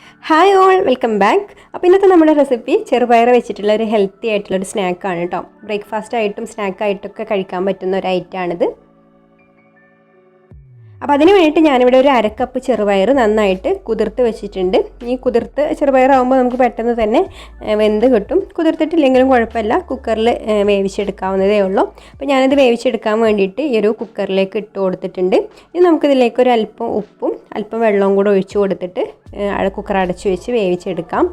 Hi all, welcome back. അപ്പോൾ ഇന്നത്തെ നമ്മുടെ റെസിപ്പി ചെറുപയർ വെച്ചിട്ടുള്ള ഒരു ഹെൽത്തി ആയിട്ടുള്ള ഒരു സ്നാക്ക് ആണ് ട്ടോ. ബ്രേക്ക്ഫാസ്റ്റ് ആയിട്ടും സ്നാക്ക് ആയിട്ടൊക്കെ കഴിക്കാൻ പറ്റുന്ന ഒരു ഐറ്റം ആണിത്. അപ്പോൾ അതിനു വേണ്ടിയിട്ട് ഞാൻ ഇവിടെ ഒരു 1/2 കപ്പ് ചെറുപയർ നന്നായിട്ട് കുതിർത്ത് വെച്ചിട്ടുണ്ട്. ഈ കുതിർത്ത് ചെറുപയർ ആവുമ്പോൾ നമുക്ക് പെട്ടെന്ന് തന്നെ വെന്ത് കിട്ടും. കുതിർത്തിട്ടില്ലെങ്കിലും കുഴപ്പമില്ല, കുക്കറിൽ വേവിച്ചെടുക്കാവുന്നതേ ഉള്ളൂ. അപ്പോൾ ഞാനിത് വേവിച്ചെടുക്കാൻ വേണ്ടിയിട്ട് ഈ ഒരു കുക്കറിലേക്ക് ഇട്ട് കൊടുത്തിട്ടുണ്ട്. ഇനി നമുക്കിതിലേക്ക് ഒരു അല്പം ഉപ്പും അല്പം വെള്ളവും കൂടെ ഒഴിച്ചു കൊടുത്തിട്ട് കുക്കർ അടച്ചു വെച്ച് വേവിച്ചെടുക്കാം.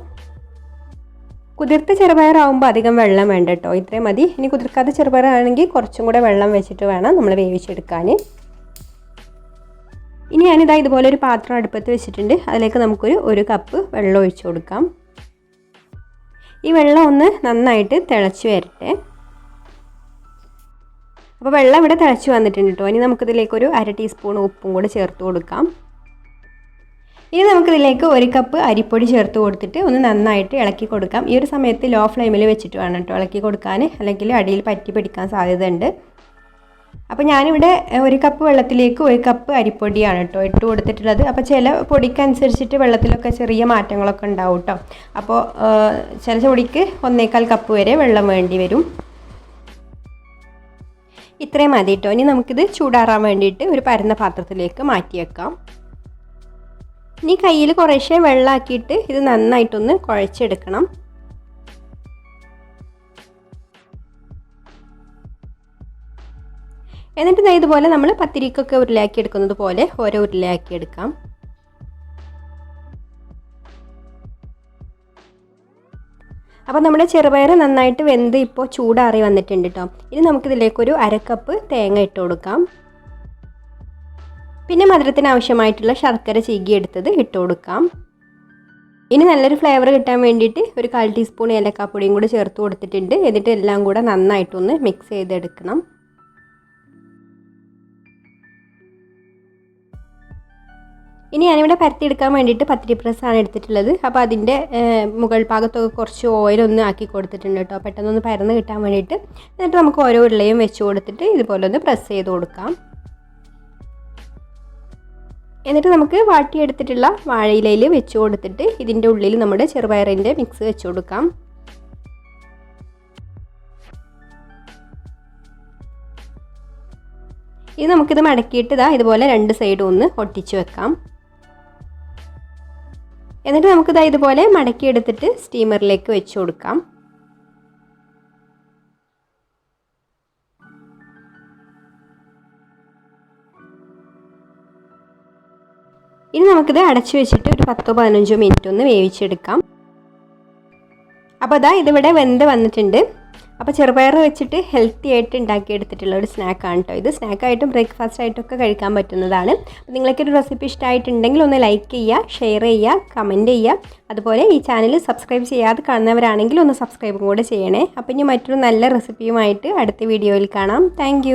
കുതിർത്ത ചെറുപയർ ആവുമ്പോൾ അധികം വെള്ളം വേണ്ട കേട്ടോ, ഇത്രയും മതി. ഇനി കുതിർക്കാത്ത ചെറുപയർ ആണെങ്കിൽ കുറച്ചും കൂടെ വെള്ളം വെച്ചിട്ട് വേണം നമ്മൾ വേവിച്ചെടുക്കാൻ. ഇനി ഞാനിതാ ഇതുപോലെ ഒരു പാത്രം അടുപ്പത്ത് വെച്ചിട്ടുണ്ട്. അതിലേക്ക് നമുക്കൊരു 1 കപ്പ് വെള്ളം ഒഴിച്ചു കൊടുക്കാം. ഈ വെള്ളം ഒന്ന് നന്നായിട്ട് തിളച്ച് വരട്ടെ. അപ്പോൾ വെള്ളം ഇവിടെ തിളച്ച് വന്നിട്ടുണ്ട് കേട്ടോ. ഇനി നമുക്കിതിലേക്കൊരു 1/2 ടീസ്പൂൺ ഉപ്പും കൂടെ ചേർത്ത് കൊടുക്കാം. ഇനി നമുക്കിതിലേക്ക് 1 കപ്പ് അരിപ്പൊടി ചേർത്ത് കൊടുത്തിട്ട് ഒന്ന് നന്നായിട്ട് ഇളക്കി കൊടുക്കാം. ഈ ഒരു സമയത്ത് ലോ ഫ്ലെയിമിൽ വെച്ചിട്ട് വേണം കേട്ടോ ഇളക്കി കൊടുക്കാൻ, അല്ലെങ്കിൽ അടിയിൽ പറ്റി പിടിക്കാൻ സാധ്യതയുണ്ട്. അപ്പോൾ ഞാനിവിടെ 1 കപ്പ് വെള്ളത്തിലേക്ക് 1 കപ്പ് അരിപ്പൊടിയാണ് കേട്ടോ ഇട്ട് കൊടുത്തിട്ടുള്ളത്. അപ്പോൾ ചില പൊടിക്കനുസരിച്ചിട്ട് വെള്ളത്തിലൊക്കെ ചെറിയ മാറ്റങ്ങളൊക്കെ ഉണ്ടാവും കേട്ടോ. അപ്പോൾ ചില പൊടിക്ക് 1.25 കപ്പ് വരെ വെള്ളം വേണ്ടി വരും. ഇത്രയും മതി കേട്ടോ. ഇനി നമുക്കിത് ചൂടാറാൻ വേണ്ടിയിട്ട് ഒരു പരന്ന പാത്രത്തിലേക്ക് മാറ്റി വെക്കാം. ഇനി കയ്യിൽ കുറേശ്ശെ വെള്ളമാക്കിയിട്ട് ഇത് നന്നായിട്ടൊന്ന് കുഴച്ചെടുക്കണം. എന്നിട്ട് ഇതുപോലെ നമ്മൾ പത്തിരിക്കൊക്കെ ഉരുളയാക്കി എടുക്കുന്നത് പോലെ ഓരോ ഉരുളയാക്കി എടുക്കാം. അപ്പോൾ നമ്മുടെ ചെറുപയർ നന്നായിട്ട് വെന്ത് ഇപ്പോൾ ചൂടാറി വന്നിട്ടുണ്ട് കേട്ടോ. ഇനി നമുക്കിതിലേക്കൊരു 1/2 കപ്പ് തേങ്ങ ഇട്ട് കൊടുക്കാം. പിന്നെ മധുരത്തിന് ആവശ്യമായിട്ടുള്ള ശർക്കര ചീകിയെടുത്തത് ഇട്ട് കൊടുക്കാം. ഇനി നല്ലൊരു ഫ്ലേവർ കിട്ടാൻ വേണ്ടിയിട്ട് ഒരു 1/4 ടീസ്പൂൺ ഏലക്കാപ്പൊടിയും കൂടി ചേർത്ത് കൊടുത്തിട്ടുണ്ട്. എന്നിട്ട് എല്ലാം കൂടെ നന്നായിട്ടൊന്ന് മിക്സ് ചെയ്തെടുക്കണം. ഇനി ഞാനിവിടെ പരത്തിയെടുക്കാൻ വേണ്ടിയിട്ട് പത്തിരി പ്രസ്സാണ് എടുത്തിട്ടുള്ളത്. അപ്പോൾ അതിൻ്റെ മുകൾ ഭാഗത്തൊക്കെ കുറച്ച് ഓയിലൊന്ന് ആക്കി കൊടുത്തിട്ടുണ്ട് കേട്ടോ, പെട്ടെന്നൊന്ന് പരന്ന് കിട്ടാൻ വേണ്ടിയിട്ട്. എന്നിട്ട് നമുക്ക് ഓരോ ഉരുളയും വെച്ച് കൊടുത്തിട്ട് ഇതുപോലെ ഒന്ന് പ്രസ് ചെയ്ത് കൊടുക്കാം. എന്നിട്ട് നമുക്ക് വാട്ടിയെടുത്തിട്ടുള്ള വാഴയിലയിൽ വെച്ച് കൊടുത്തിട്ട് ഇതിൻ്റെ ഉള്ളിൽ നമ്മുടെ ചെറുപയറിൻ്റെ മിക്സ് വെച്ച് കൊടുക്കാം. ഇനി നമുക്കിത് മടക്കിയിട്ട് ഇതുപോലെ 2 സൈഡും ഒന്ന് ഒട്ടിച്ച് വെക്കാം. എന്നിട്ട് നമുക്കിത് ഇതുപോലെ മടക്കിയെടുത്തിട്ട് സ്റ്റീമറിലേക്ക് വെച്ച് കൊടുക്കാം. ഇനി നമുക്കിത് അടച്ചു വെച്ചിട്ട് ഒരു 10-15 മിനിറ്റ് ഒന്ന് വേവിച്ചെടുക്കാം. അപ്പോൾ ഇതിവിടെ വെന്ത് വന്നിട്ടുണ്ട്. അപ്പോൾ ചെറുപയർ വെച്ചിട്ട് ഹെൽത്തി ആയിട്ട് ഉണ്ടാക്കിയെടുത്തിട്ടുള്ള ഒരു സ്നാക്കാണ് കേട്ടോ ഇത്. സ്നാക്കായിട്ടും ബ്രേക്ക്ഫാസ്റ്റ് ആയിട്ടൊക്കെ കഴിക്കാൻ പറ്റുന്നതാണ്. അപ്പോൾ നിങ്ങൾക്കൊരു റെസിപ്പി ഇഷ്ടമായിട്ടുണ്ടെങ്കിൽ ഒന്ന് ലൈക്ക് ചെയ്യുക, ഷെയർ ചെയ്യുക, കമൻറ്റ് ചെയ്യുക. അതുപോലെ ഈ ചാനൽ സബ്സ്ക്രൈബ് ചെയ്യാതെ കാണുന്നവരാണെങ്കിൽ ഒന്ന് സബ്സ്ക്രൈബും കൂടെ ചെയ്യണേ. അപ്പോൾ ഇനി മറ്റൊരു നല്ല റെസിപ്പിയുമായിട്ട് അടുത്ത വീഡിയോയിൽ കാണാം. താങ്ക്